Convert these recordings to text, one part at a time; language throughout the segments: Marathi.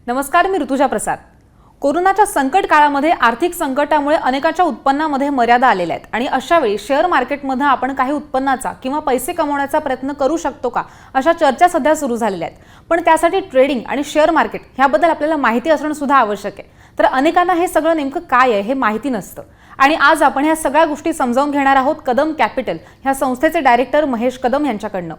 नमस्कार, मी ऋतुजा प्रसाद. कोरोनाच्या संकट काळामध्ये आर्थिक संकटामुळे अनेकांच्या उत्पन्नामध्ये मर्यादा आलेल्या आहेत आणि अशा वेळी शेअर मार्केटमध्ये आपण काही उत्पन्नाचा किंवा पैसे कमवण्याचा प्रयत्न करू शकतो का, अशा चर्चा सध्या सुरू झालेल्या आहेत. पण त्यासाठी ट्रेडिंग आणि शेअर मार्केट ह्याबद्दल आपल्याला माहिती असणं सुद्धा आवश्यक आहे. तर अनेकांना हे सगळं नेमकं काय आहे हे माहिती नसतं आणि आज आपण ह्या सगळ्या गोष्टी समजावून घेणार आहोत कदम कॅपिटल ह्या संस्थेचे डायरेक्टर महेश कदम यांच्याकडनं.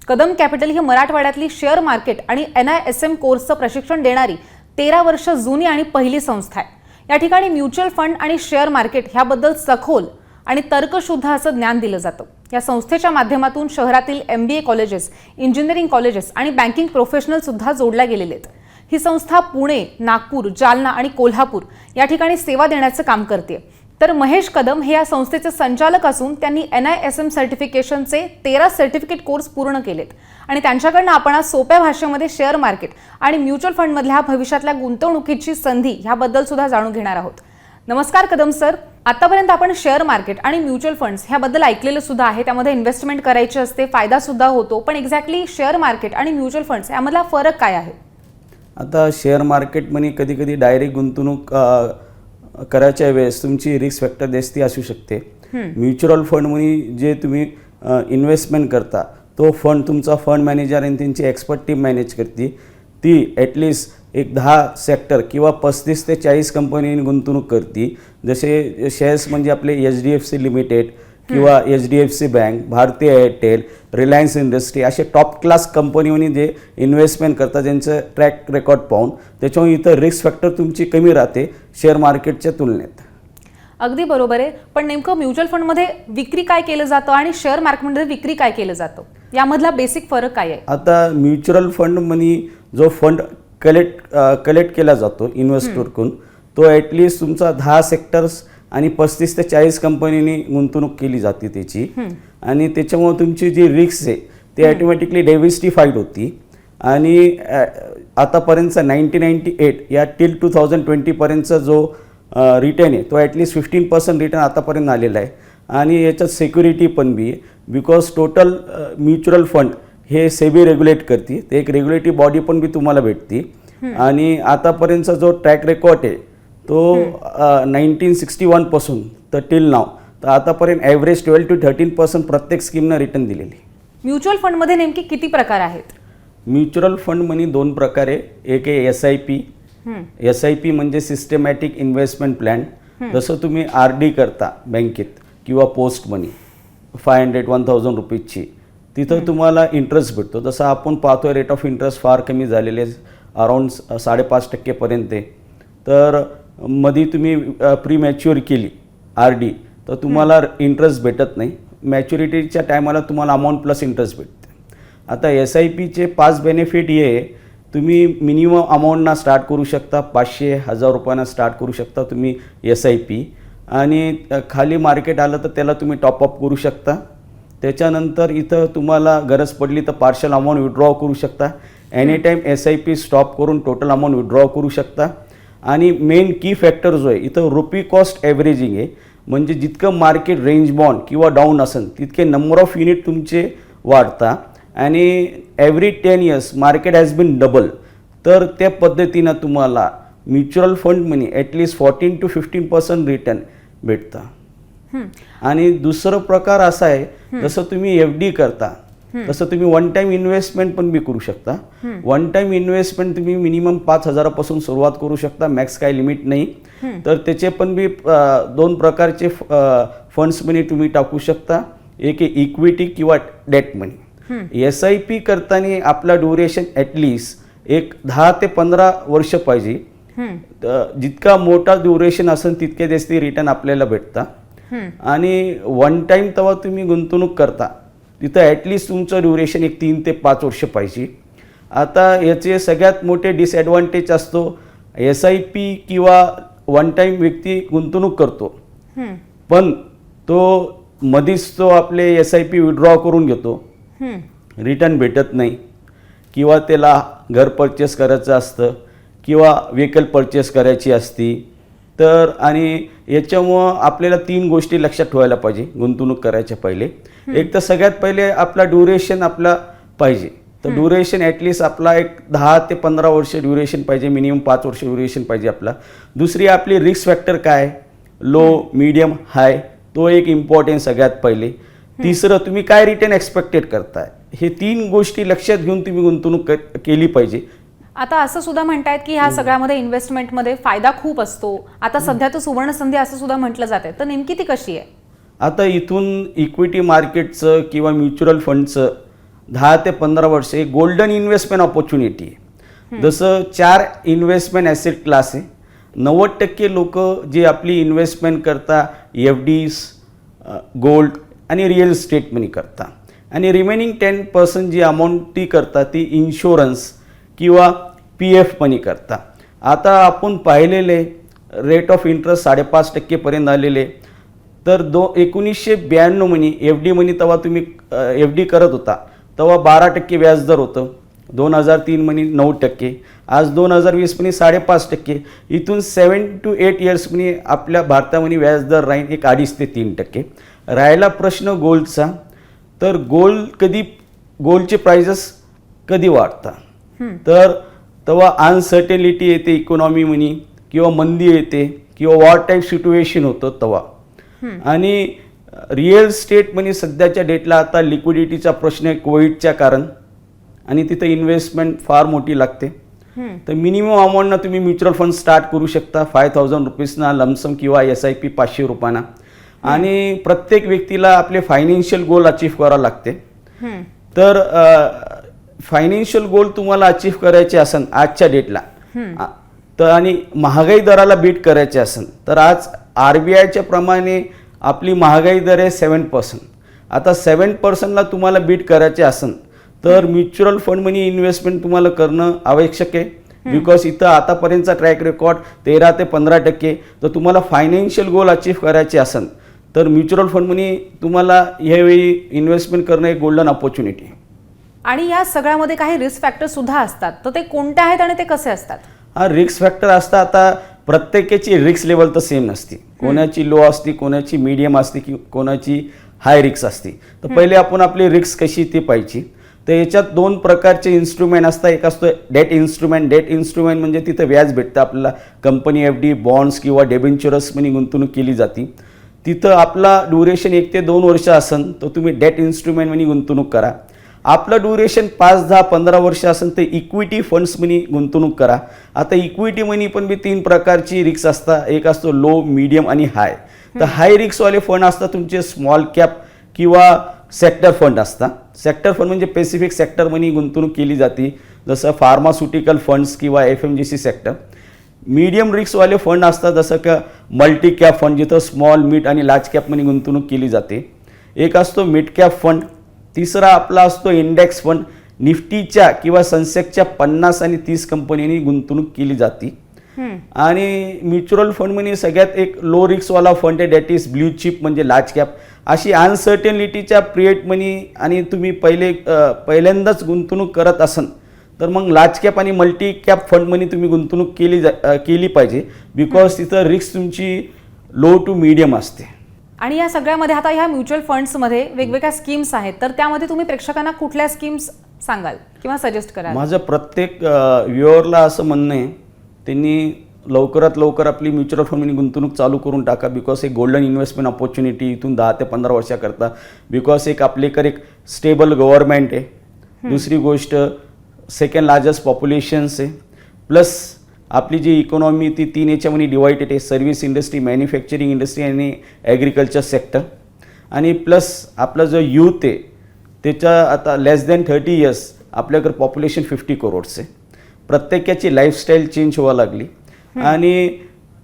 कदम कॅपिटल ही मराठवाड्यातली शेअर मार्केट आणि NISM कोर्सचं प्रशिक्षण देणारी 13 वर्ष जुनी आणि पहिली संस्था आहे. या ठिकाणी म्युच्युअल फंड आणि शेअर मार्केट ह्याबद्दल सखोल आणि तर्कशुद्ध असं ज्ञान दिलं जातं. या संस्थेच्या माध्यमातून शहरातील MBA कॉलेजेस, इंजिनिअरिंग कॉलेजेस आणि बँकिंग प्रोफेशनल सुद्धा जोडल्या गेलेले आहेत. ही संस्था पुणे, नागपूर, जालना आणि कोल्हापूर या ठिकाणी सेवा देण्याचं काम करते. तर महेश कदम हे या संस्थेचे संचालक असून त्यांनी NISM सर्टिफिकेशनचे 13 सर्टिफिकेट कोर्स पूर्ण केलेत आणि त्यांच्याकडनं आपण आज सोप्या भाषेमध्ये शेअर मार्केट आणि म्युच्युअल फंडमधल्या भविष्यातल्या गुंतवणुकीची संधी ह्याबद्दल सुद्धा जाणून घेणार आहोत. नमस्कार कदम सर. आतापर्यंत आपण शेअर मार्केट आणि म्युच्युअल फंड्स ह्याबद्दल ऐकलेलं सुद्धा आहे, त्यामध्ये इन्व्हेस्टमेंट करायची असते, फायदा सुद्धा होतो. पण एक्झॅक्टली शेअर मार्केट आणि म्युच्युअल फंड्स यामधला फरक काय आहे? आता शेअर मार्केटमध्ये कधी कधी डायरेक्ट गुंतवणूक करायच्या वेळेस तुमची रिस्क फॅक्टर जास्ती असू शकते. म्युच्युअल फंडमध्ये जे तुम्ही इन्व्हेस्टमेंट करता तो फंड तुमचा फंड मॅनेजर आणि त्यांची एक्सपर्ट टीम मॅनेज करते. ती ॲटलिस्ट एक 10 सेक्टर किंवा 35 ते 40 कंपनीने गुंतवणूक करते. जसे शेअर्स म्हणजे आपले HDFC लिमिटेड किंवा HDFC बँक, भारतीय एअरटेल, रिलायन्स इंडस्ट्री असे टॉप क्लास कंपनीवनी जे इन्व्हेस्टमेंट करतात ज्यांचं ट्रॅक रेकॉर्ड पाहून, त्याच्यामुळे इथं रिस्क फॅक्टर तुमची कमी राहते शेअर मार्केटच्या तुलनेत. अगदी बरोबर आहे. पण नेमकं म्युच्युअल फंडमध्ये विक्री काय केलं जातं आणि शेअर मार्केटमध्ये विक्री काय केलं जातं, यामधला बेसिक फरक काय आहे? आता म्युच्युअल फंडमध्ये जो फंड कलेक्ट केला जातो इन्व्हेस्टरकडून, तो ॲटलिस्ट तुमचा 10 सेक्टर्स आणि 35 ते 40 कंपनीने गुंतवणूक केली जाते त्याची. आणि त्याच्यामुळे तुमची जी रिस्क आहे ती ॲटोमॅटिकली डायव्हर्सिफाईड होती. आणि आतापर्यंतचा 1998 या टिल 2020 पर्यंतचा जो रिटर्न आहे तो ॲटलिस्ट 15% रिटर्न आतापर्यंत आलेला आहे. आणि याच्यात सिक्युरिटी पण बी आहे, बिकॉज टोटल म्युच्युअल फंड हे सेबी रेग्युलेट करते. ते एक रेग्युलेटरी बॉडी पण बी तुम्हाला भेटते. आणि आतापर्यंतचा जो ट्रॅक रेकॉर्ड आहे तो 1961 पासून तर टिल नाव तर आतापर्यंत ॲव्हरेज 12 to 13% प्रत्येक स्कीमनं रिटर्न दिलेली. म्युच्युअल फंडमध्ये नेमके किती प्रकार आहेत? म्युच्युअल फंडमध्ये 2 प्रकार आहे. एक आहे SIP. SIP म्हणजे सिस्टमॅटिक इन्व्हेस्टमेंट प्लॅन. जसं तुम्ही RD करता बँकेत किंवा पोस्ट मनी 500-1000 रुपीजची, तिथं तुम्हाला इंटरेस्ट भेटतो. जसं आपण पाहतोय रेट ऑफ इंटरेस्ट फार कमी झालेले, अराऊंड 5.5% पर्यंत आहे. तर मध्ये तुम्ही प्री मॅच्युअर केली RD तर तुम्हाला इंटरेस्ट भेटत नाही. मॅच्युरिटीच्या टायमाला तुम्हाला अमाऊंट प्लस इंटरेस्ट भेटते. आता SIPचे 5 बेनिफिट हे आहे. तुम्ही मिनिमम अमाऊंटना स्टार्ट करू शकता, 500-1000 रुपयांना स्टार्ट करू शकता तुम्ही SIP. आणि खाली मार्केट आलं तर त्याला तुम्ही टॉपअप करू शकता. त्याच्यानंतर इथं तुम्हाला गरज पडली तर पार्शल अमाऊंट विड्रॉ करू शकता. एनी टाईम SIP स्टॉप करून टोटल अमाऊंट विड्रॉ करू शकता. आणि मेन की फॅक्टर जो आहे इथं रुपी कॉस्ट ॲव्हरेजिंग आहे. म्हणजे जितकं मार्केट रेंज बॉन्ड किंवा डाऊन असेल तितके नंबर ऑफ युनिट तुमचे वाढता. आणि every 10 years market has been double. तर त्या पद्धतीनं तुम्हाला म्युच्युअल फंडमध्ये ॲटलिस्ट 14 to 15% रिटर्न भेटतं. आणि दुसरं प्रकार असा आहे, जसं तुम्ही FD करता तसं तुम्ही वन टाईम इन्व्हेस्टमेंट पण बी करू शकता. वन टाईम इन्व्हेस्टमेंट तुम्ही मिनिमम 5,000 पासून सुरुवात करू शकता, मॅक्स काही लिमिट नाही. तर त्याचे पण बी 2 प्रकारचे फंड्समध्ये तुम्ही टाकू शकता. एक आहे इक्विटी किंवा डेट मनी. SIP करताना आपला ड्युरेशन ॲटलिस्ट एक 10 ते 15 वर्ष पाहिजे. जितका मोठा ड्युरेशन असेल तितके जास्त रिटर्न आपल्याला भेटता. आणि वन टाईम तेव्हा तुम्ही गुंतवणूक करता तिथं ॲटलिस्ट तुमचं ड्युरेशन एक 3 ते 5 वर्ष पाहिजे. आता याचे सगळ्यात मोठे डिसॲडव्हान्टेज असतो, SIP किंवा वन टाईम व्यक्ती गुंतवणूक करतो पण तो मधीच तो आपले SIP विड्रॉ करून घेतो, रिटर्न भेटत नाही. किंवा त्याला घर परचेस करायचं असतं किंवा व्हेकल परचेस करायची असती. तर आणि याच्यामुळं आपल्याला 3 गोष्टी लक्षात ठेवायला पाहिजे गुंतवणूक करायच्या पहिले. एक तर सगळ्यात पहिले आपला ड्युरेशन आपला पाहिजे. तर ड्युरेशन ॲटलिस्ट आपला एक 10 ते 15 वर्ष ड्युरेशन पाहिजे, मिनिमम 5 वर्ष ड्युरेशन पाहिजे आपला. दुसरी आपली रिस्क फॅक्टर काय, लो, मीडियम, हाय, तो एक इम्पॉर्टंट सगळ्यात पहिले. तिसरं तुम्ही काय रिटर्न एक्सपेक्टेड करताय, हे 3 गोष्टी लक्षात घेऊन तुम्ही गुंतवणूक केली पाहिजे. आता असं सुद्धा म्हणतायत की ह्या सगळ्यामध्ये इन्व्हेस्टमेंटमध्ये फायदा खूप असतो. आता सध्या तर सुवर्ण संधी असं सुद्धा म्हटलं जाते, तर नेमकी ती कशी आहे? आता इथून इक्विटी मार्केटचं किंवा म्युच्युअल फंडचं 10 ते 15 वर्ष एक गोल्डन इन्व्हेस्टमेंट ऑपॉर्च्युनिटी आहे. जसं 4 इन्व्हेस्टमेंट ॲसेट क्लास आहे. 90% लोक जे आपली इन्व्हेस्टमेंट करता FDs, गोल्ड आणि रिअल इस्टेट मनी करता, आणि रिमेनिंग 10% जी अमाऊंट ती करता ती इन्शुरन्स किंवा PF मनी करता. आता आपण पाहिलेले रेट ऑफ इंटरेस्ट 5.5% पर्यंत आलेले. तर 1992 मनी FD मनी तेव्हा तुम्ही FD करत होता तेव्हा 12% व्याजदर होतं. 2003 मनी 9%, आज 2020 मनी 5.5%. इथून 7 to 8 इयर्स मनी आपल्या भारतामध्ये व्याजदर राहील एक 2.5 ते 3%. राहिला प्रश्न गोल्डचा, तर गोल्डचे प्राइजेस कधी वाढतात, तर तेव्हा अनसर्टेनिटी येते इकॉनॉमी मनी, किंवा मंदी येते, किंवा वॉर टाईप सिच्युएशन होतं तेव्हा. आणि रिअल इस्टेट मनी सध्याच्या डेटला आता लिक्विडिटीचा प्रश्न आहे कोविडच्या कारण, आणि तिथं इन्व्हेस्टमेंट फार मोठी लागते. तर मिनिमम अमाऊंटना तुम्ही म्युच्युअल फंड स्टार्ट करू शकता 5,000 रुपीजना लमसम किंवा SIP 500 रुपयाना. आणि प्रत्येक व्यक्तीला आपले फायनान्शियल गोल अचीव करावं लागते. तर फायनान्शियल गोल तुम्हाला अचीव करायचे असेल आजच्या डेटला, तर आणि महागाई दराला बीट करायचे असेल, तर आज RBIच्या प्रमाणे आपली महागाई दर आहे 7%. आता 7%ला तुम्हाला बीट करायचे असेल तर म्युच्युअल फंड मनी इन्व्हेस्टमेंट तुम्हाला करणं आवश्यक आहे. बिकॉज इथं आतापर्यंतचा ट्रॅक रेकॉर्ड 13 ते 15%. तर तुम्हाला फायनान्शियल गोल अचीव करायचे असेल तर म्युच्युअल फंड मनी तुम्हाला यावेळी इन्व्हेस्टमेंट करणं एक गोल्डन ऑपॉर्च्युनिटी आहे. आणि या सगळ्यामध्ये काही रिस्क फॅक्टर सुद्धा असतात, तर ते कोणते आहेत आणि ते कसे असतात? हा रिस्क फॅक्टर असतात. आता प्रत्येकाची रिस्क लेवल तर सेम नसते. कोणाची लो असते, कोणाची मीडियम असते, की कोणाची हाय रिस्क असते. तर पहिले आपण आपली रिस्क कशी ती पाहिजे. तर याच्यात 2 प्रकारचे इन्स्ट्रुमेंट असतात. एक असतो डेट इन्स्ट्रुमेंट. डेट इन्स्ट्रुमेंट म्हणजे तिथं व्याज भेटतं आपल्याला. कंपनी FD, बॉन्ड्स किंवा डेबेंचरस मनी गुंतवणूक केली जाते. तिथं आपला ड्युरेशन 1 ते 2 वर्ष असेल तर तुम्ही डेट इन्स्ट्रुमेंट मनी गुंतवणूक करा. आपलं ड्युरेशन 5, 10, 15 वर्ष असेल तर इक्विटी फंड्स मनी गुंतवणूक करा. आता इक्विटी मनी पण 3 प्रकारची रिस्क असतात. एक असतो लो, मीडियम आणि हाय. तर हाय रिस्कवाले फंड असतात तुमचे स्मॉल कॅप किंवा सेक्टर फंड असतात. सेक्टर फंड म्हणजे स्पेसिफिक सेक्टर मनी गुंतवणूक केली जाते, जसं फार्मास्युटिकल फंड्स किंवा FMGC सेक्टर. मीडियम रिस्कवाले फंड असतात जसं का मल्टी कॅप फंड, जिथं स्मॉल, मिड आणि लार्ज कॅप मनी गुंतवणूक केली जाते. एक असतो मिड कॅप फंड. तिसरा आपला असतो इंडेक्स फंड. निफ्टीच्या किंवा सेन्सेक्सच्या 50 आणि 30 कंपन्यांनी गुंतवणूक केली जाते. आणि म्युच्युअल फंड म्हणजे सगळ्यात एक लो रिस्कवाला फंड आहे, दॅट इज ब्ल्यू चिप म्हणजे लार्ज कॅप. अशी अनसर्टेनिटीच्या पिरियड मनी आणि तुम्ही पहिल्यांदाच गुंतवणूक करत असाल तर मग लार्ज कॅप आणि मल्टी कॅप फंड मनी तुम्ही गुंतवणूक केली पाहिजे. बिकॉज तिथं रिस्क तुमची लो टू मीडियम असते. आणि या सगळ्यामध्ये आता ह्या म्युच्युअल फंड्समध्ये वेगवेगळ्या स्कीम्स आहेत, तर त्यामध्ये तुम्ही प्रेक्षकांना कुठल्या स्कीम्स सांगाल किंवा सजेस्ट कराल? माझं प्रत्येक व्ह्युअरला असं म्हणणं आहे त्यांनी लवकरात लवकर आपली म्युच्युअल फंडमध्ये गुंतवणूक चालू करून टाका. बिकॉज एक गोल्डन इन्व्हेस्टमेंट ऑपॉर्च्युनिटी इथून 10 ते 15 वर्षाकरता. बिकॉज एक आपल्याकडे एक स्टेबल गव्हर्नमेंट आहे. दुसरी गोष्ट सेकंड लार्जेस्ट पॉप्युलेशन्स आहे. प्लस आपली जी इकॉनॉमी ती 3 याच्यामध्ये डिवायडेड आहे, सर्व्हिस इंडस्ट्री, मॅन्युफॅक्चरिंग इंडस्ट्री आणि ॲग्रिकल्चर सेक्टर. आणि प्लस आपला जो यूथ आहे त्याच्या आता लेस दॅन 30 इयर्स आपल्याकडे पॉप्युलेशन 50 करोड्स आहे. प्रत्येकाची लाईफस्टाईल चेंज व्हावं लागली आणि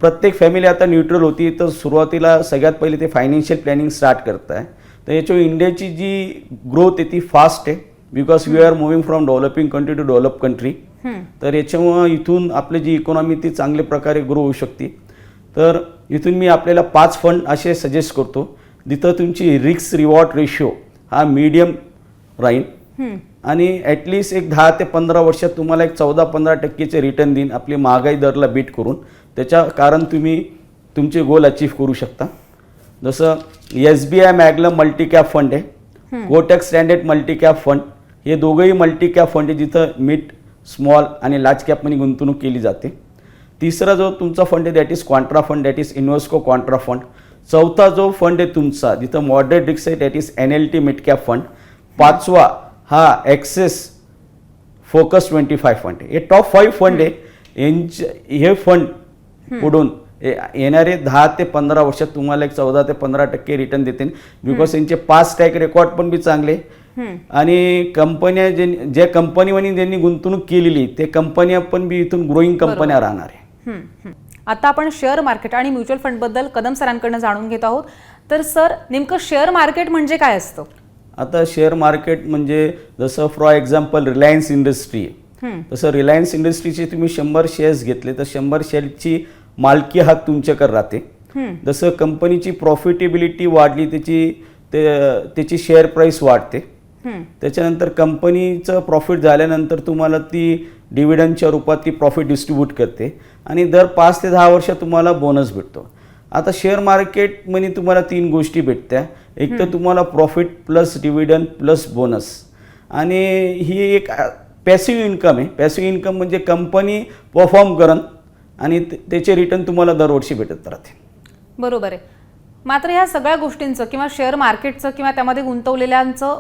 प्रत्येक फॅमिली आता न्यूट्रल होती. तर सुरुवातीला सगळ्यात पहिले ते फायनान्शियल प्लॅनिंग स्टार्ट करत आहे. तर याच्यावर इंडियाची जी ग्रोथ आहे ती फास्ट आहे. Because we are moving from developing country to develop country. तर याच्यामुळं इथून आपली जी इकॉनॉमी ती चांगल्या प्रकारे ग्रो होऊ शकते. तर इथून मी आपल्याला 5 फंड असे सजेस्ट करतो जिथं तुमची रिस्क रिवॉर्ड रेशिओ हा मीडियम राहील आणि ॲटलिस्ट एक 10 ते 15 वर्षात तुम्हाला एक 14-15% रिटर्न देईन आपली महागाई दरला बीट करून. त्याच्या कारण तुम्ही तुमचे गोल अचीव करू शकता. जसं SBI magnum multi cap fund आहे, Kotak standard multi cap fund, हे दोघंही मल्टी कॅप फंड आहे, जिथं मिड स्मॉल आणि लार्ज कॅपमध्ये गुंतवणूक केली जाते. तिसरा जो तुमचा फंड आहे that is quantra fund, that is Invesco quantra fund. चौथा जो फंड आहे तुमचा जिथं मॉडरेट रिस्क आहे that is NLT mid cap fund. पाचवा हा ॲक्सेस फोकस 25 फंड. हे टॉप 5 फंड आहे. हे फंड पुढून येणारे 10 ते 15 वर्षात तुम्हाला एक 14 ते 15% रिटर्न देतील, बिकॉज यांचे पास्ट ट्रॅक रेकॉर्ड पण बी चांगले आणि कंपन्या ज्या कंपनीमध्ये ज्यांनी गुंतवणूक केलेली ते कंपन्या पण बी इथून ग्रोईंग कंपन्या राहणार आहे. आता आपण शेअर मार्केट आणि म्युच्युअल फंड बद्दल कदम सरांकडून जाणून घेत आहोत. तर सर, नेमकं शेअर मार्केट म्हणजे काय असतं? आता शेअर मार्केट म्हणजे जसं फॉर एक्झाम्पल रिलायन्स इंडस्ट्री आहे, तसं रिलायन्स इंडस्ट्रीचे तुम्ही 100 शेअर्स घेतले तर 100 शेअरची मालकी हक तुमच्याकडे राहते. जसं कंपनीची प्रॉफिटेबिलिटी वाढली त्याची शेअर प्राईस वाढते. त्याच्यानंतर कंपनीचं प्रॉफिट झाल्यानंतर तुम्हाला ती डिव्हिडंडच्या रूपात ती प्रॉफिट डिस्ट्रीब्यूट करते आणि दर 5 ते 10 वर्षात तुम्हाला बोनस भेटतो. आता शेअर मार्केटमध्ये तुम्हाला 3 गोष्टी भेटत्या. एक तर तुम्हाला profit plus dividend plus bonus, आणि ही एक पॅसिव्ह इन्कम आहे. पॅसिव्ह इन्कम म्हणजे कंपनी परफॉर्म करन आणि त्याचे रिटर्न तुम्हाला दरवर्षी भेटत राहते. बरोबर आहे. मात्र ह्या सगळ्या गोष्टींचं किंवा शेअर मार्केटचं किंवा त्यामध्ये गुंतवलेल्यांचं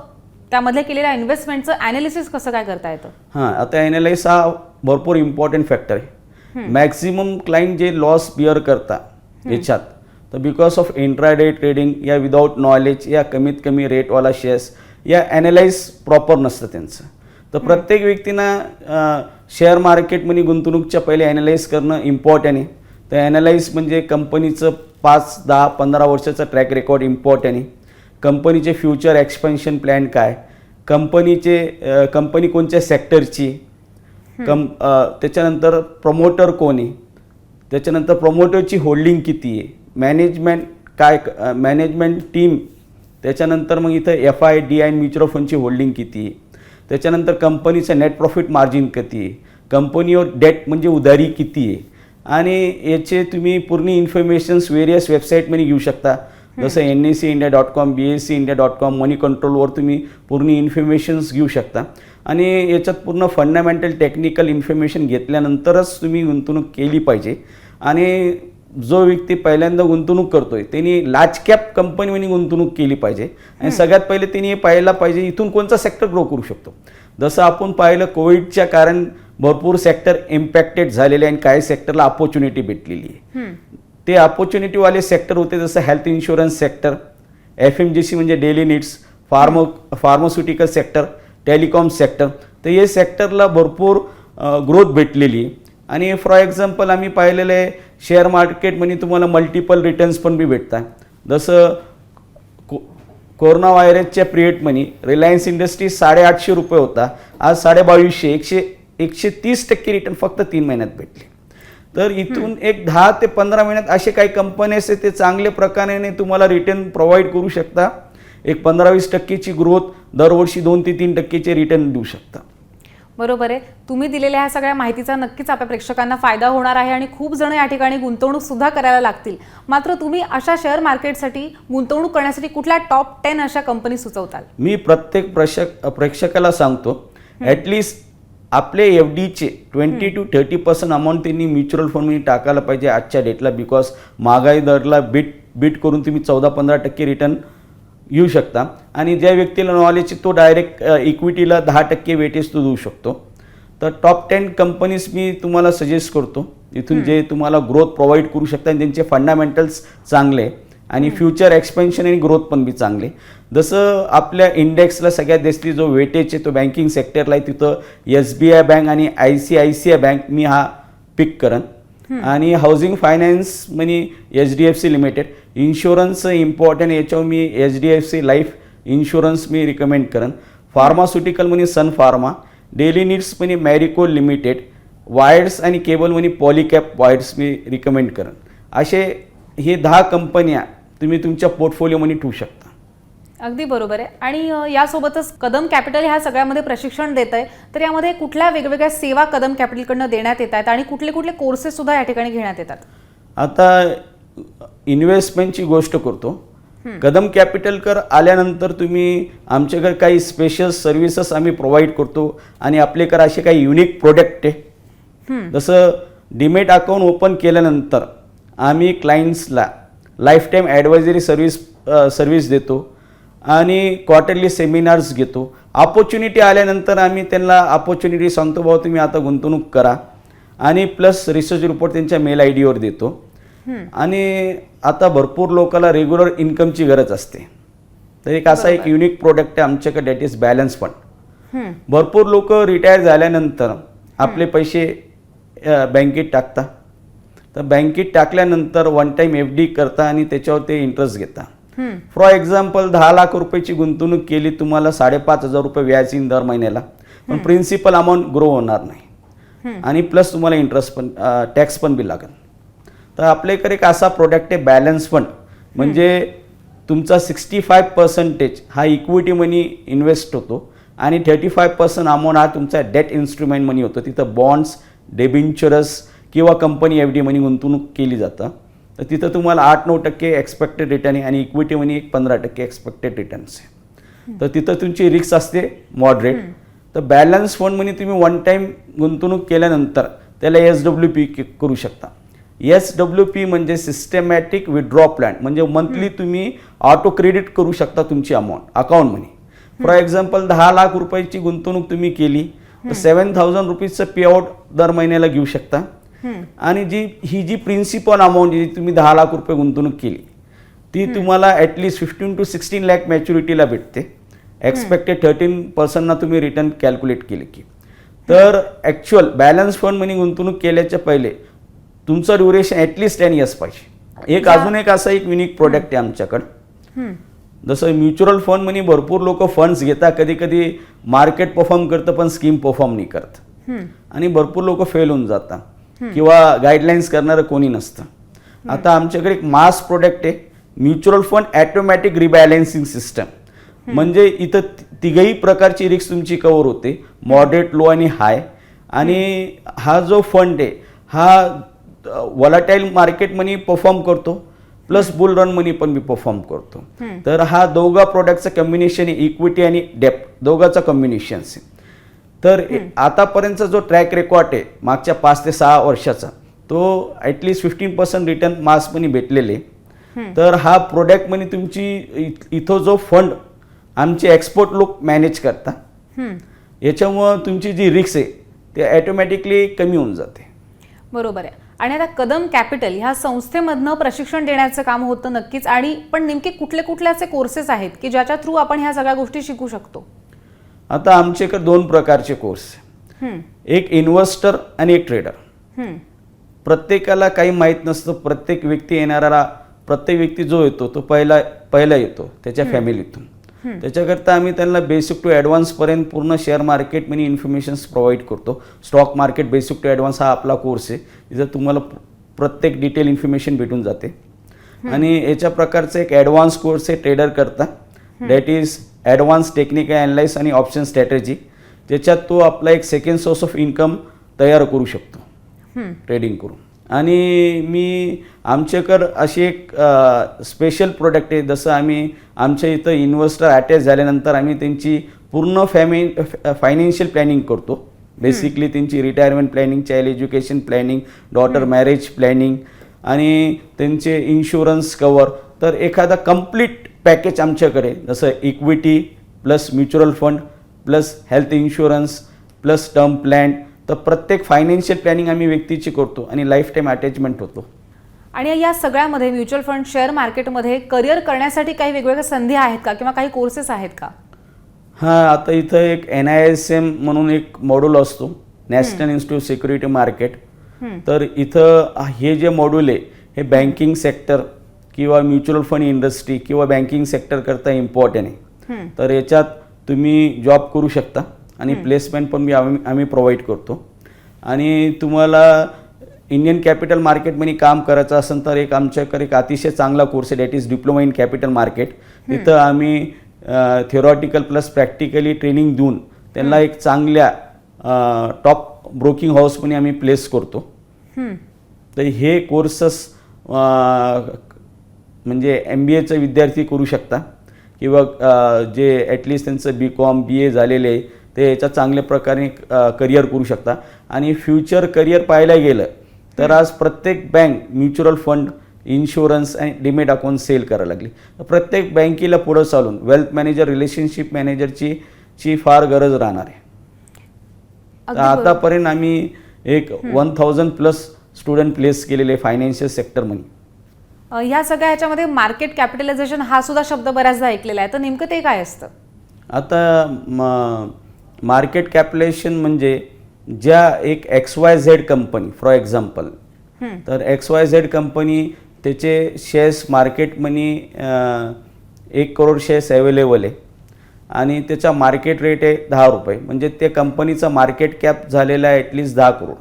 त्यामध्ये केलेल्या इन्व्हेस्टमेंटचं ॲनालिसिस कसं काय करता येतं? हां, आता ॲनालाइस हा भरपूर इम्पॉर्टंट फॅक्टर आहे. मॅक्झिमम क्लायंट जे लॉस बिअर करता याच्यात, तर बिकॉज ऑफ इंट्राडे ट्रेडिंग या विदाऊट नॉलेज या कमीत कमी रेटवाला शेअर्स या ॲनालाइज प्रॉपर नसतं त्यांचं. तर प्रत्येक व्यक्तींना शेअर मार्केटमध्ये गुंतवणूकच्या पहिले ॲनालाइज करणं इम्पॉर्टंट आहे. तर ॲनालाइज म्हणजे कंपनीचं 5, 10, 15 वर्षाचं ट्रॅक रेकॉर्ड इम्पॉर्टंट आहे. कंपनीचे फ्युचर एक्सपेन्शन प्लॅन काय, कंपनी कोणत्या सेक्टरची, त्याच्यानंतर प्रमोटर कोण आहे, त्याच्यानंतर प्रमोटरची होल्डिंग किती आहे, मॅनेजमेंट काय, मॅनेजमेंट टीम, त्याच्यानंतर मग इथं FID आणि म्युच्युअल फंडची होल्डिंग किती आहे, त्याच्यानंतर कंपनीचं नेट प्रॉफिट मार्जिन किती आहे, कंपनीवर डेट म्हणजे उधारी किती आहे, आणि याचे तुम्ही पूर्ण इन्फॉर्मेशन्स वेरियस वेबसाईटमध्ये घेऊ शकता. जसं NSEindia.com, BSEindia.com, मनी कंट्रोलवर तुम्ही पूर्ण इन्फॉर्मेशन्स घेऊ शकता. आणि याच्यात पूर्ण फंडामेंटल टेक्निकल इन्फॉर्मेशन घेतल्यानंतरच तुम्ही गुंतवणूक केली पाहिजे. आणि जो व्यक्ती पहिल्यांदा गुंतवणूक करतोय त्यांनी लार्ज कॅप कंपनीमध्ये गुंतवणूक केली पाहिजे. आणि सगळ्यात पहिले त्यांनी हे पाहायला पाहिजे इथून कोणता सेक्टर ग्रो करू शकतो. जसं आपण पाहिलं कोविडच्या कारण भरपूर सेक्टर इम्पॅक्टेड झालेले आणि काही सेक्टरला अपॉर्च्युनिटी भेटलेली आहे. ते अपॉर्च्युनिटीवाले सेक्टर होते जसं हेल्थ इन्शुरन्स सेक्टर, FMGC म्हणजे daily needs, pharmaceutical sector, telecom sector. तर हे सेक्टरला भरपूर ग्रोथ भेटलेली आहे. आणि फॉर एक्झाम्पल आम्ही पाहिलेलं आहे शेअर मार्केटमध्ये तुम्हाला मल्टिपल रिटर्न्स पण बी भेटतात. जसं कोरोना व्हायरसच्या पिरियडमध्ये रिलायन्स इंडस्ट्री ₹850 होता, आज 2250, 130% रिटर्न फक्त 3 महिन्यात भेटले. तर इथून एक 10 ते 15 महिन्यात असे काही कंपन्या असते ते चांगल्या प्रकारे तुम्हाला रिटर्न प्रोव्हाइड करू शकता. एक 15-20%ची ग्रोथ दरवर्षी 2 ते 3%चे रिटर्न देऊ शकता. बरोबर आहे. तुम्ही दिलेल्या ह्या सगळ्या माहितीचा नक्कीच आपल्या प्रेक्षकांना फायदा होणार आहे आणि खूप जण या ठिकाणी गुंतवणूक सुद्धा करायला लागतील. मात्र तुम्ही अशा शेअर मार्केटसाठी गुंतवणूक करण्यासाठी कुठल्या टॉप 10 अशा कंपनी सुचवताल? मी प्रत्येक प्रेक्षकाला सांगतो ॲटलिस्ट आपले FDचे 20 to 30% अमाऊंट त्यांनी म्युच्युअल फंडमध्ये टाकायला पाहिजे आजच्या डेटला. बिकॉज महागाई दरला बीट करून तुम्ही 14-15% रिटर्न येऊ शकता. आणि ज्या व्यक्तीला नॉलेज तो डायरेक्ट इक्विटीला 10% वेटेज तो देऊ शकतो. तर टॉप 10 कंपनीज मी तुम्हाला सजेस्ट करतो इथून जे तुम्हाला ग्रोथ प्रोव्हाइड करू शकतात आणि त्यांचे फंडामेंटल्स चांगले आणि फ्युचर एक्सपेन्शन आणि ग्रोथ पण बी चांगले. जसं आपल्या इंडेक्सला सगळ्यात जास्ती जो वेटेज आहे तो बँकिंग सेक्टरला आहे, तिथं SBI बँक आणि ICICI बँक मी हा पिक करन. आणि हाऊसिंग फायनान्स म्हणजे HDFC लिमिटेड. इन्शुरन्स इम्पॉर्टंट याच्यावर मी HDFC लाईफ इन्शुरन्स मी रिकमेंड करन. फार्मास्युटिकल म्हणजे सन फार्मा, डेली नीड्स म्हणजे मॅरिको लिमिटेड, वायर्स आणि केबल म्हणजे पॉलिकॅप वायर्स मी रिकमेंड करन. असे हे 10 कंपन्या तुम्ही तुमच्या पोर्टफोलिओमध्ये ठेवू शकता. अगदी बरोबर आहे. आणि यासोबतच कदम कॅपिटल ह्या सगळ्यामध्ये प्रशिक्षण देत आहे, तर यामध्ये कुठल्या वेगवेगळ्या सेवा कदम कॅपिटलकडनं देण्यात येत आहेत आणि कुठले कुठले कोर्सेस सुद्धा या ठिकाणी घेण्यात येतात? आता इन्व्हेस्टमेंटची गोष्ट करतो कदम कॅपिटलकर आल्यानंतर तुम्ही आमच्याकडे काही स्पेशल सर्व्हिसेस आम्ही प्रोव्हाइड करतो आणि आपल्याकडे असे काही युनिक प्रोडक्ट आहे. जसं डीमेट अकाउंट ओपन केल्यानंतर आम्ही क्लायंट्सला लाईफ टाईम ॲडवायझरी सर्व्हिस देतो आणि क्वार्टरली सेमिनार्स घेतो. ऑपॉर्च्युनिटी आल्यानंतर आम्ही त्यांना ऑपॉर्च्युनिटी सांगतो, बाबा तुम्ही आता गुंतवणूक करा, आणि प्लस रिसर्च रिपोर्ट त्यांच्या मेल आय डीवर देतो. आणि आता भरपूर लोकांना रेग्युलर इन्कमची गरज असते, तर एक असा एक युनिक प्रोडक्ट आहे आमच्याकडे, दॅट इज बॅलन्स फंड. भरपूर लोक रिटायर झाल्यानंतर आपले पैसे बँकेत टाकतात. तर बँकेत टाकल्यानंतर वन टाईम FD करता आणि त्याच्यावर ते इंटरेस्ट घेता. फॉर एक्झाम्पल 10 लाख रुपयाची गुंतवणूक केली, तुम्हाला 5,500 रुपये व्याज येईल दर महिन्याला, पण प्रिन्सिपल अमाऊंट ग्रो होणार नाही आणि प्लस तुम्हाला इंटरेस्ट पण टॅक्स पण बी लागेल. तर आपल्याकडे एक असा प्रोडक्ट आहे बॅलन्स फंड, म्हणजे तुमचा 65% हा इक्विटी मनी इन्व्हेस्ट होतो आणि 35% अमाऊंट हा तुमचा डेट इन्स्ट्रुमेंट मनी होतो. तिथं बॉन्ड्स, डेबिंचरस किंवा कंपनी FD मनी गुंतवणूक केली जातं. तर तिथं तुम्हाला 8-9% एक्सपेक्टेड रिटर्न आहे आणि इक्विटी मनी एक 15% एक्सपेक्टेड रिटर्न्स आहे. तर तिथं तुमची रिस्क असते मॉडरेट. तर बॅलन्स फंड मनी तुम्ही वन टाईम गुंतवणूक केल्यानंतर त्याला SWP करू शकता. SWP म्हणजे सिस्टमॅटिक विड्रॉ प्लॅन, म्हणजे मंथली तुम्ही ऑटो क्रेडिट करू शकता तुमची amount account money. For example 10 lakh रुपयाची गुंतवणूक तुम्ही केली तर 7,000 रुपीजचं पे आउट दर महिन्याला घेऊ शकता. आणि ही जी प्रिन्सिपल अमाऊंट जी तुम्ही 10 लाख रुपये गुंतवणूक केली ती तुम्हाला ॲटलिस्ट 15 to 16 लाख मॅच्युरिटीला भेटते. एक्सपेक्टेड 13% तुम्ही रिटर्न कॅल्क्युलेट केले की. तर ॲक्च्युअल बॅलन्स फंड मनी गुंतवणूक केल्याच्या पहिले तुमचं ड्युरेशन ॲटलिस्ट 10 years पाहिजे. अजून एक असा एक युनिक प्रोडक्ट आहे आमच्याकडं. जसं म्युच्युअल फंड मनी भरपूर लोक फंड्स घेतात, कधी कधी मार्केट परफॉर्म करतं पण स्कीम परफॉर्म नाही करत, आणि भरपूर लोक फेल होऊन जातात किंवा गाईडलाईन्स करणारं कोणी नसतं. आता आमच्याकडे एक मास प्रोडक्ट आहे म्युच्युअल फंड ॲटोमॅटिक रिबॅलन्सिंग सिस्टम. म्हणजे इथं तिघही प्रकारची रिस्क तुमची कव्हर होते, मॉडरेट, लो आणि हाय. आणि हा जो फंड आहे हा वॉलाटाईल मार्केट मनी परफॉर्म करतो प्लस बुल रन मनी पण मी परफॉर्म करतो. तर हा दोघा प्रोडक्टचं कॉम्बिनेशन आहे, इक्विटी आणि डेप्ट दोघांचा कॉम्बिनेशन आहे. तर आतापर्यंतचा जो ट्रॅक रेकॉर्ड आहे मागच्या 5 ते 6 वर्षाचा, तो ॲटलिस्ट 15% रिटर्न मास मनी भेटलेले. तर हा प्रोडक्ट मनी तुमची इथं जो फंड आमचे एक्सपर्ट लोक मॅनेज करतात, याच्यामुळं तुमची जी रिस्क आहे ते ॲटोमॅटिकली कमी होऊन जाते. बरोबर आहे. आणि आता कदम कॅपिटल ह्या संस्थेमधनं प्रशिक्षण देण्याचं काम होतं नक्कीच, आणि पण नेमके कुठले असे कोर्सेस आहेत की ज्याच्या थ्रू आपण ह्या सगळ्या गोष्टी शिकू शकतो? आता आमच्याकडे 2 प्रकारचे कोर्स, एक इन्व्हेस्टर आणि एक ट्रेडर. प्रत्येकाला काही माहीत नसतं, प्रत्येक व्यक्ती जो येतो तो पहिला येतो त्याच्या फॅमिलीतून. त्याच्याकरता आम्ही त्यांना बेसिक टू ॲडव्हान्सपर्यंत पूर्ण share market money informations provide करतो. Stock market basic to advance हा आपला कोर्स आहे, तिथं तुम्हाला प्रत्येक डिटेल इन्फॉर्मेशन भेटून जाते. आणि याच्या प्रकारचा एक ॲडव्हान्स कोर्स आहे ट्रेडर करता, that is advance technical analyse आणि ऑप्शन स्ट्रॅटेजी, ज्याच्यात तो आपला एक सेकंड सोर्स ऑफ इन्कम तयार करू शकतो ट्रेडिंग करून. आणि मी आमच्याकडं अशी एक स्पेशल प्रोडक्ट आहे, जसं आमच्या इथं इन्व्हेस्टर अटॅच झाल्यानंतर आम्ही त्यांची पूर्ण फायनान्शियल प्लॅनिंग करतो. बेसिकली त्यांची retirement planning, child education planning, daughter marriage planning आणि त्यांचे इन्शुरन्स कवर. तर एखादा कंप्लीट पॅकेज आमच्याकडे, जसं equity plus mutual fund plus health insurance plus term plan, तर प्रत्येक फायनान्शियल प्लॅनिंग आम्ही व्यक्तीची करतो आणि लाईफ टाईम अटॅचमेंट होतो. आणि या सगळ्यामध्ये म्युच्युअल फंड, शेअर मार्केटमध्ये करिअर करण्यासाठी काही वेगवेगळ्या संधी आहेत का किंवा काही कोर्सेस आहेत का? हां, आता इथं एक NISM म्हणून एक मॉड्यूल असतो, नॅशनल इन्स्टिट्यूट सिक्युरिटी मार्केट. तर इथं हे जे मॉड्यूल आहे हे बँकिंग सेक्टर किंवा म्युच्युअल फंड इंडस्ट्री किंवा बँकिंग सेक्टर करता इम्पॉर्टंट आहे. तर याच्यात तुम्ही जॉब करू शकता आणि प्लेसमेंट पण आम्ही प्रोव्हाइड करतो. आणि तुम्हाला इंडियन कॅपिटल मार्केटमध्ये काम करायचं असेल तर एक आमच्याकडे एक अतिशय चांगला कोर्स आहे, that is diploma in capital market. तिथं आम्ही थिओरॉटिकल प्लस प्रॅक्टिकली ट्रेनिंग देऊन त्यांना एक चांगल्या टॉप ब्रोकिंग हाऊसमध्ये आम्ही प्लेस करतो. तर हे कोर्सेस म्हणजे MBAचं विद्यार्थी करू शकता किंवा जे ॲटलिस्ट त्यांचं BCom BA झालेले आहे ते याच्यात चांगल्या प्रकारे करिअर करू शकता. आणि फ्युचर करिअर पाहायला गेलं तर आज प्रत्येक बँक म्युच्युअल फंड, इन्शुरन्स आणि डिमेट अकाउंट सेल करायला लागली. तर प्रत्येक बँकेला पुढं चालून वेल्थ मॅनेजर, रिलेशनशिप मॅनेजरची फार गरज राहणार आहे. तर आतापर्यंत आम्ही एक 1000+ स्टुडंट प्लेस केलेले फायनान्शियल सेक्टरमध्ये. ह्या सगळ्या ह्याच्यामध्ये मार्केट कॅपिटलायझेशन हा सुद्धा शब्द बऱ्याचदा ऐकलेला आहे, तर नेमकं ते काय असतं? आता मार्केट कॅपिटलायझेशन म्हणजे ज्या एक XYZ कंपनी फॉर एक्झाम्पल, तर XYZ कंपनी त्याचे शेअर्स मार्केटमध्ये 1 करोड शेअर्स अवेलेबल आहे आणि त्याचा मार्केट रेट आहे 10 रुपये, म्हणजे त्या कंपनीचा मार्केट कॅप झालेला आहे ॲटलिस्ट 10 करोड.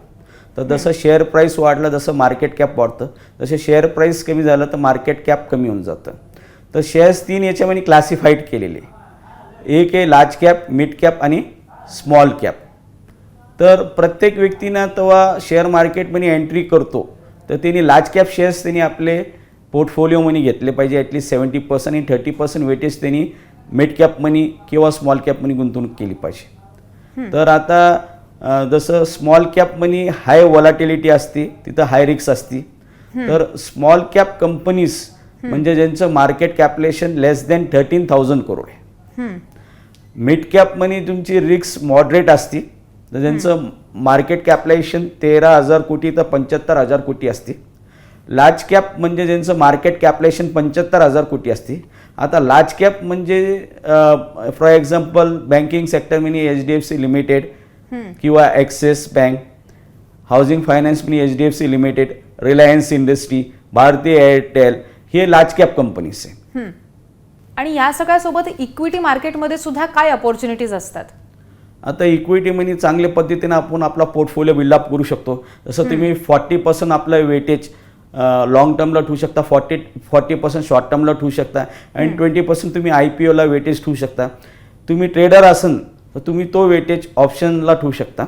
तर जसं शेअर प्राईस वाढलं तसं मार्केट कॅप वाढतं, जसं शेअर प्राईस कमी झालं तर मार्केट कॅप कमी होऊन जातं. तर शेअर्स 3 याच्यामध्ये क्लासिफाईड केलेले, एक आहे लार्ज कॅप, मिड कॅप आणि स्मॉल कॅप. तर प्रत्येक व्यक्तीनं तेव्हा शेअर मार्केटमध्ये एंट्री करतो तर त्यांनी लार्ज कॅप शेअर्स त्यांनी आपले पोर्टफोलिओमध्ये घेतले पाहिजे. ॲटलिस्ट 70% आणि 30% वेटेज त्यांनी मिड कॅपमध्ये किंवा स्मॉल कॅपमध्ये गुंतवणूक केली पाहिजे. तर आता जसं स्मॉल कॅपमध्ये हाय व्हॉलॅटिलिटी असते, तिथं हाय रिस्क असते. तर स्मॉल कॅप कंपनीज म्हणजे ज्यांचं मार्केट कॅपिटलायझेशन लेस दॅन 13,000 करोड आहे. मिड कॅपमध्ये तुमची रिस्क मॉडरेट असते, तर ज्यांचं मार्केट कॅपिटलायझेशन 13,000 कोटी तर 75,000 कोटी असते. लार्ज कॅप म्हणजे ज्यांचं मार्केट कॅपिटलायझेशन 75,000 कोटी असते. आता लार्ज कॅप म्हणजे फॉर एक्झाम्पल बँकिंग सेक्टरमध्ये HDFC लिमिटेड किंवा ॲक्सिस बँक, हाऊसिंग फायनान्समध्ये HDFC limited, Reliance industry, Bharti Airtel, हे लार्ज कॅप कंपनीज आहे. आणि या सगळ्यासोबत इक्विटी मार्केटमध्ये सुद्धा काय अपॉर्च्युनिटीज असतात? आता इक्विटीमध्ये चांगल्या पद्धतीने आपण आपला पोर्टफोलिओ बिल्डअप करू शकतो. जसं तुम्ही 40% आपलं वेटेज लॉंग टर्मला ठेवू शकता, 40% शॉर्ट टर्मला ठेवू शकता आणि 20% तुम्ही IPOला वेटेज ठेवू शकता. तुम्ही ट्रेडर असाल तर तुम्ही तो वेटेज ऑप्शनला ठेवू शकता.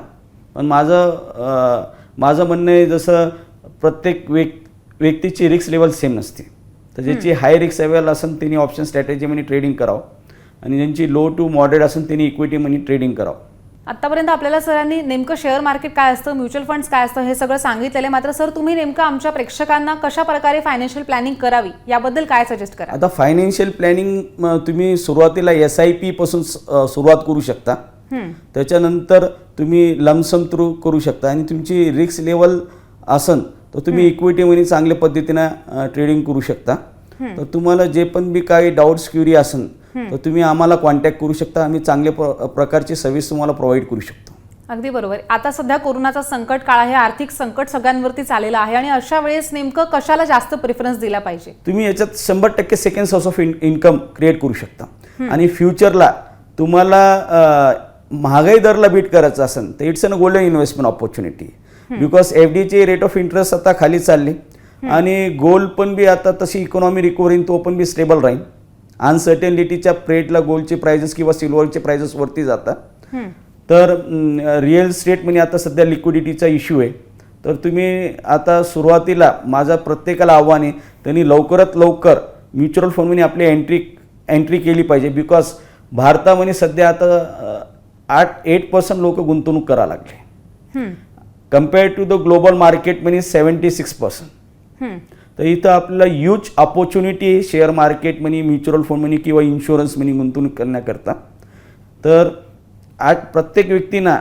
पण माझं म्हणणं आहे जसं प्रत्येक व्यक्तीची रिस्क लेवल सेम नसते. तर ज्याची हाय रिस्क लेवल असेल त्यांनी ऑप्शन स्ट्रॅटेजीमध्ये ट्रेडिंग करावं आणि ज्यांची लो टू मॉडरेट असेल त्यांनी इक्विटीमध्ये ट्रेडिंग करावं. आतापर्यंत आपल्याला सरांनी नेमकं शेअर मार्केट काय असतं, म्युच्युअल फंड्स काय असतं हे सगळं सांगितलेलं आहे. मात्र सर तुम्ही नेमकं आमच्या प्रेक्षकांना कशा प्रकारे फायनान्शियल प्लॅनिंग करावी याबद्दल काय सजेस्ट करा? आता फायनान्शियल प्लॅनिंग तुम्ही सुरुवातीला SIP पासून सुरुवात करू शकता. त्याच्यानंतर तुम्ही लमसम थ्रू करू शकता आणि तुमची रिस्क लेवल असेल तर तुम्ही इक्विटीमध्ये चांगल्या पद्धतीनं ट्रेडिंग करू शकता. तर तुम्हाला जे पण बी काही डाऊट्स क्युरी असेल तर तुम्ही आम्हाला कॉन्टॅक्ट करू शकता. आम्ही चांगल्या प्रकारची सर्व्हिस तुम्हाला प्रोव्हाइड करू शकतो. अगदी बरोबर. आता सध्या कोरोनाचा संकट काळ आहे, आर्थिक संकट सगळ्यांवरती आलेलं आहे आणि अशा वेळेस नेमकं कशाला जास्त प्रेफरन्स दिला पाहिजे? तुम्ही याच्यात 100% second source of income create करू शकता. आणि फ्युचरला तुम्हाला महागाई दरला बीट करायचं असेल तर it's an golden investment opportunity. Because FDची रेट ऑफ इंटरेस्ट आता खाली चालली आणि गोल्ड पण बी आता तशी इकॉनॉमी रिकव्हरी तो पण बी स्टेबल राहील. अनसर्टेनिटीच्या प्रेटला गोल्डचे प्राइजेस किंवा सिल्वरचे प्राइजेस वरती जातात. तर रिअल इस्टेटमध्ये आता सध्या लिक्विडिटीचा इश्यू आहे. तर तुम्ही आता सुरुवातीला माझा प्रत्येकाला आव्हान आहे त्यांनी लवकरात लवकर म्युच्युअल फंडमध्ये आपली एंट्री केली पाहिजे. बिकॉज भारतामध्ये सध्या आता 8% लोक गुंतवणूक करायला लागले कम्पेअर्ड टू द ग्लोबल मार्केटमध्ये 76%. तर इथं आपल्याला ह्यूज अपॉर्च्युनिटी आहे शेअर मार्केटमध्ये, म्युच्युअल फंडमध्ये किंवा इन्शुरन्समध्ये गुंतवणूक करण्याकरता. तर आज प्रत्येक व्यक्तींना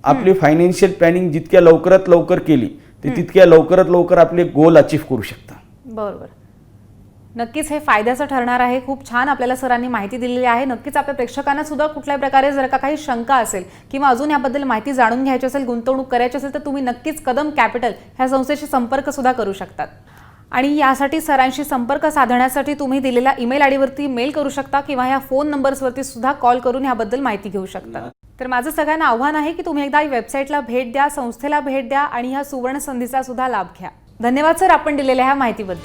आपली फायनान्शियल प्लॅनिंग जितक्या लवकरात लवकर केली ते तितक्या लवकरात लवकर आपले गोल अचीव्ह करू शकता. बरोबर. नक्कीच हे फायद्याचं ठरणार आहे. खूप छान आपल्याला सरांनी माहिती दिलेली आहे. नक्कीच आपल्या प्रेक्षकांना सुद्धा कुठल्याही प्रकारे जर का काही शंका असेल किंवा अजून याबद्दल माहिती जाणून घ्यायची असेल, गुंतवणूक करायची असेल तर तुम्ही नक्कीच कदम कॅपिटल ह्या संस्थेशी संपर्क सुद्धा करू शकतात. आणि यासाठी सरांशी संपर्क साधण्यासाठी तुम्ही दिलेल्या ईमेल आयडीवरती मेल करू शकता किंवा ह्या फोन नंबर्सवरती सुद्धा कॉल करून याबद्दल माहिती घेऊ शकता. तर माझं सगळ्यांना आव्हान आहे की तुम्ही एकदा वेबसाईटला भेट द्या, संस्थेला भेट द्या आणि ह्या सुवर्ण संधीचा सुद्धा लाभ घ्या. धन्यवाद सर आपण दिलेल्या ह्या माहितीबद्दल.